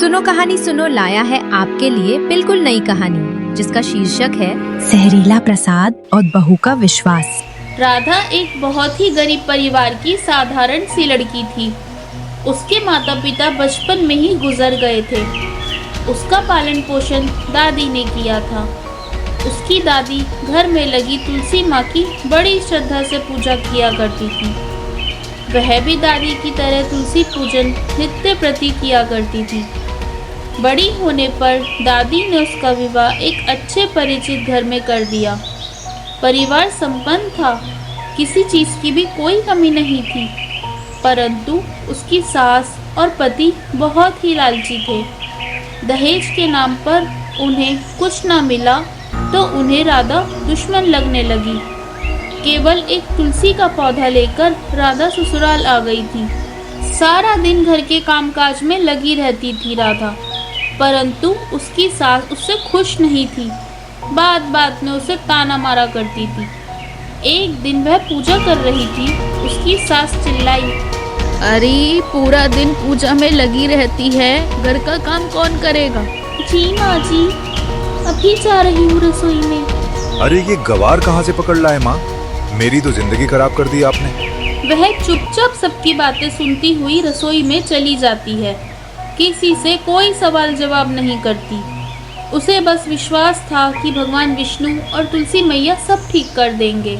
सुनो कहानी सुनो लाया है आपके लिए बिल्कुल नई कहानी जिसका शीर्षक है जहरीला प्रसाद और बहू का विश्वास। राधा एक बहुत ही गरीब परिवार की साधारण सी लड़की थी। उसके माता पिता बचपन में ही गुजर गए थे। उसका पालन पोषण दादी ने किया था। उसकी दादी घर में लगी तुलसी माँ की बड़ी श्रद्धा से पूजा किया करती थी। वह भी दादी की तरह तुलसी पूजन नित्य प्रति किया करती थी। बड़ी होने पर दादी ने उसका विवाह एक अच्छे परिचित घर में कर दिया। परिवार संपन्न था, किसी चीज़ की भी कोई कमी नहीं थी, परंतु उसकी सास और पति बहुत ही लालची थे। दहेज के नाम पर उन्हें कुछ ना मिला तो उन्हें राधा दुश्मन लगने लगी। केवल एक तुलसी का पौधा लेकर राधा ससुराल आ गई थी। सारा दिन घर के कामकाज में लगी रहती थी राधा, परंतु उसकी सास उससे खुश नहीं थी। बात बात में उसे ताना मारा करती थी। एक दिन वह पूजा कर रही थी, उसकी सास चिल्लाई, अरे पूरा दिन पूजा में लगी रहती है, घर का काम कौन करेगा? जी माँ जी, अभी जा रही हूँ रसोई में। अरे ये गवार कहाँ से पकड़ लाए माँ, मेरी तो जिंदगी खराब कर दी आपने। वह चुपचाप सबकी बातें सुनती हुई रसोई में चली जाती है। किसी से कोई सवाल जवाब नहीं करती। उसे बस विश्वास था कि भगवान विष्णु और तुलसी मैया सब ठीक कर देंगे।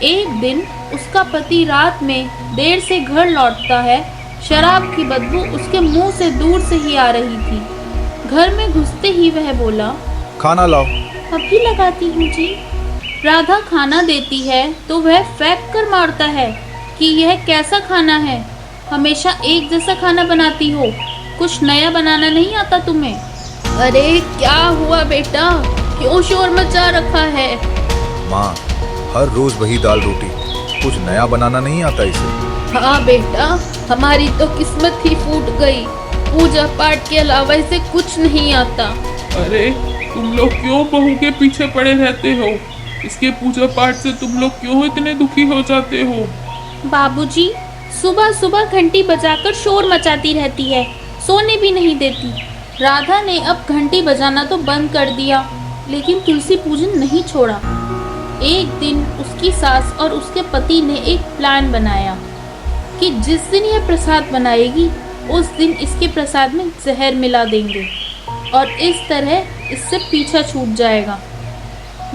एक दिन उसका पति रात में देर से घर लौटता है। शराब की बदबू उसके मुंह से दूर से ही आ रही थी। घर में घुसते ही वह बोला, खाना लाओ। अभी लगाती हूँ जी। राधा खाना देती है तो वह फेंक कर मारता है कि यह कैसा खाना है, हमेशा एक जैसा खाना बनाती हो, कुछ नया बनाना नहीं आता तुम्हें? अरे क्या हुआ बेटा, क्यों शोर मचा रखा है? माँ, हर रोज वही दाल रोटी, कुछ नया बनाना नहीं आता इसे। हाँ बेटा, हमारी तो किस्मत ही फूट गई, पूजा पाठ के अलावा इसे कुछ नहीं आता। अरे तुम लोग क्यों बहू के पीछे पड़े रहते हो? इसके पूजा पाठ से तुम लोग क्यों इतने दुखी हो जाते हो? बाबूजी, सुबह सुबह घंटी बजाकर शोर मचाती रहती है, सोने भी नहीं देती। राधा ने अब घंटी बजाना तो बंद कर दिया, लेकिन तुलसी पूजन नहीं छोड़ा। एक दिन उसकी सास और उसके पति ने एक प्लान बनाया कि जिस दिन यह प्रसाद बनाएगी उस दिन इसके प्रसाद में जहर मिला देंगे और इस तरह इससे पीछा छूट जाएगा।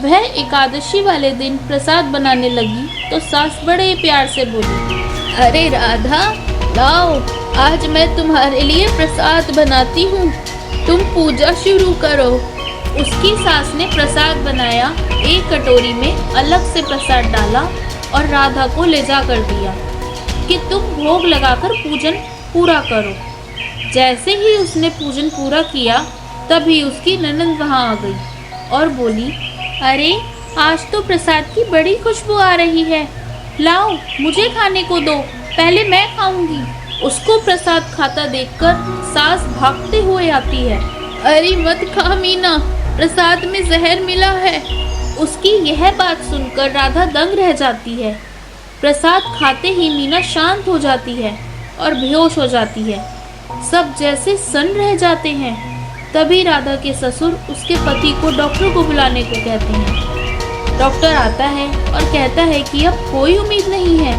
वह एकादशी वाले दिन प्रसाद बनाने लगी तो सास बड़े प्यार से बोली, अरे राधा लाओ, आज मैं तुम्हारे लिए प्रसाद बनाती हूँ, तुम पूजा शुरू करो। उसकी सास ने प्रसाद बनाया, एक कटोरी में अलग से प्रसाद डाला और राधा को ले जा कर दिया कि तुम भोग लगाकर पूजन पूरा करो। जैसे ही उसने पूजन पूरा किया तभी उसकी ननद वहाँ आ गई और बोली, अरे आज तो प्रसाद की बड़ी खुशबू आ रही है, लाओ मुझे खाने को दो, पहले मैं खाऊंगी। उसको प्रसाद खाता देखकर सास भागते हुए आती है, अरे मत खा मीना, प्रसाद में जहर मिला है। उसकी यह बात सुनकर राधा दंग रह जाती है। प्रसाद खाते ही मीना शांत हो जाती है और बेहोश हो जाती है। सब जैसे सन्न रह जाते हैं। तभी राधा के ससुर उसके पति को डॉक्टर को बुलाने को कहते हैं। डॉक्टर आता है और कहता है कि अब कोई उम्मीद नहीं है,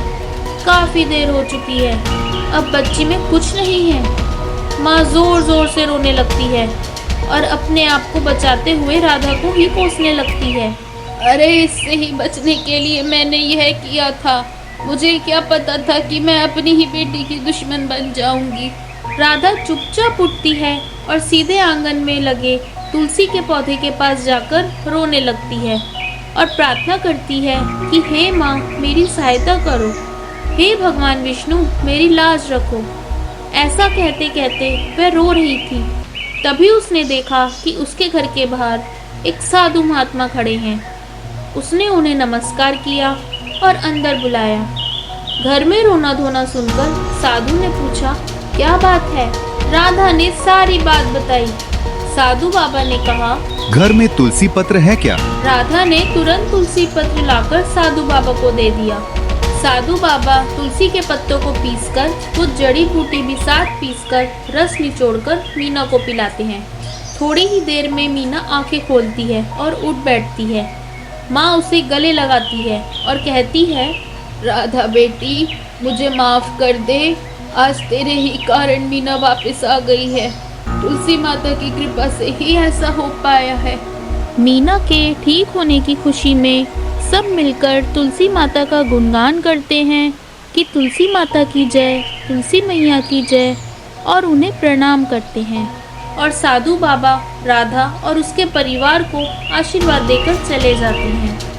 काफ़ी देर हो चुकी है, अब बच्ची में कुछ नहीं है। माँ जोर जोर से रोने लगती है और अपने आप को बचाते हुए राधा को ही कोसने लगती है। अरे इससे ही बचने के लिए मैंने यह किया था, मुझे क्या पता था कि मैं अपनी ही बेटी की दुश्मन बन जाऊंगी। राधा चुपचाप उठती है और सीधे आंगन में लगे तुलसी के पौधे के पास जाकर रोने लगती है और प्रार्थना करती है कि हे माँ मेरी सहायता करो, हे भगवान विष्णु मेरी लाज रखो। ऐसा कहते कहते वह रो रही थी। तभी उसने देखा कि उसके घर के बाहर एक साधु महात्मा खड़े हैं। उसने उन्हें नमस्कार किया और अंदर बुलाया। घर में रोना धोना सुनकर साधु ने पूछा, क्या बात है? राधा ने सारी बात बताई। साधु बाबा ने कहा, घर में तुलसी पत्र है क्या? राधा ने तुरंत तुलसी पत्र लाकर साधु बाबा को दे दिया। साधु बाबा तुलसी के पत्तों को पीसकर कुछ जड़ी बूटी भी साथ पीसकर रस निचोड़कर मीना को पिलाते हैं। थोड़ी ही देर में मीना आंखें खोलती है और उठ बैठती है। माँ उसे गले लगाती है और कहती है, राधा बेटी, मुझे माफ कर दे। आज तेरे ही कारण मीना वापस आ गई है। तुलसी माता की कृपा से ही ऐसा हो पाया है। मीना के ठीक होने की खुशी में सब मिलकर तुलसी माता का गुणगान करते हैं कि तुलसी माता की जय, तुलसी मैया की जय, और उन्हें प्रणाम करते हैं। और साधु बाबा राधा और उसके परिवार को आशीर्वाद देकर चले जाते हैं।